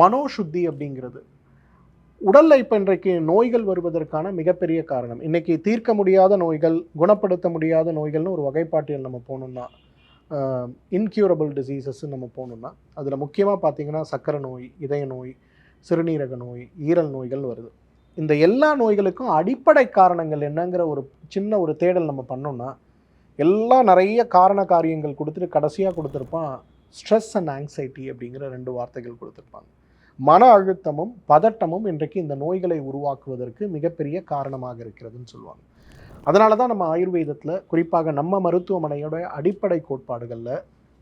மனோசுத்தி அப்படிங்கிறது உடல்ல இப்போ இன்றைக்கு நோய்கள் வருவதற்கான மிகப்பெரிய காரணம். இன்னைக்கு தீர்க்க முடியாத நோய்கள், குணப்படுத்த முடியாத நோய்கள்னு ஒரு வகைப்பாட்டியல் நம்ம போனோம்னா, இன்க்யூரபிள் டிசீசஸ்ன்னு நம்ம போனோம்னா, அதில் முக்கியமாக பார்த்தீங்கன்னா சர்க்கரை நோய், இதய நோய், சிறுநீரக நோய், ஈரல் நோய்கள் வருது. இந்த எல்லா நோய்களுக்கும் அடிப்படை காரணங்கள் என்னங்கிற ஒரு சின்ன ஒரு தேடல் நம்ம பண்ணோம்னா, எல்லாம் நிறைய காரண காரியங்கள் கொடுத்துட்டு கடைசியாக கொடுத்துருப்பான் ஸ்ட்ரெஸ் அண்ட் ஆங்ஸைட்டி அப்படிங்கிற 2 வார்த்தைகள் கொடுத்துருப்பாங்க. மன அழுத்தமும் பதட்டமும் இன்றைக்கு இந்த நோய்களை உருவாக்குவதற்கு மிகப்பெரிய காரணமாக இருக்கிறதுன்னு சொல்லுவாங்க. அதனால தான் நம்ம ஆயுர்வேதத்தில் குறிப்பாக நம்ம மருத்துவமனையோட அடிப்படை கோட்பாடுகளில்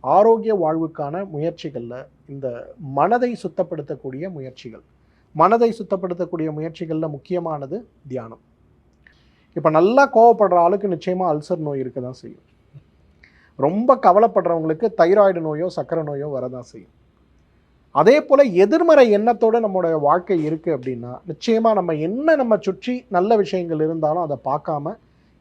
ஆரோக்கிய வாழ்வுக்கான முயற்சிகளில் இந்த மனதை சுத்தப்படுத்தக்கூடிய முயற்சிகள், மனதை சுத்தப்படுத்தக்கூடிய முயற்சிகளில் முக்கியமானது தியானம். இப்போ நல்லா கோவப்படுற ஆளுக்கு நிச்சயமாக அல்சர் நோய் இருக்க தான் செய்யும். ரொம்ப கவலைப்படுறவங்களுக்கு தைராய்டு நோயோ சர்க்கரை நோயோ வரதான் செய்யும். அதே போல் எதிர்மறை எண்ணத்தோடு நம்மளுடைய வாழ்க்கை இருக்குது அப்படின்னா நிச்சயமாக நம்ம சுற்றி நல்ல விஷயங்கள் இருந்தாலும் அதை பார்க்காம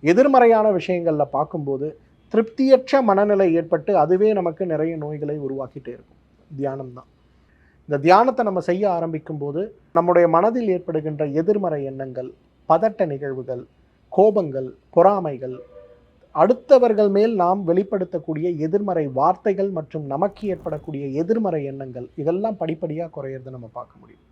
எதிர்மறையான விஷயங்களில் பார்க்கும்போது திருப்தியற்ற மனநிலை ஏற்பட்டு அதுவே நமக்கு நிறைய நோய்களை உருவாக்கிட்டே இருக்கும். தியானம் தான். இந்த தியானத்தை நம்ம செய்ய ஆரம்பிக்கும் போது நம்முடைய மனதில் ஏற்படுகின்ற எதிர்மறை எண்ணங்கள், பதட்ட நிகழ்வுகள், கோபங்கள், பொறாமைகள், அடுத்தவர்கள் மேல் நாம் வெளிப்படுத்தக்கூடிய எதிர்மறை வார்த்தைகள் மற்றும் நமக்கு ஏற்படக்கூடிய எதிர்மறை எண்ணங்கள் இதெல்லாம் படிப்படியாக குறையிறதை நம்ம பார்க்க முடியும்.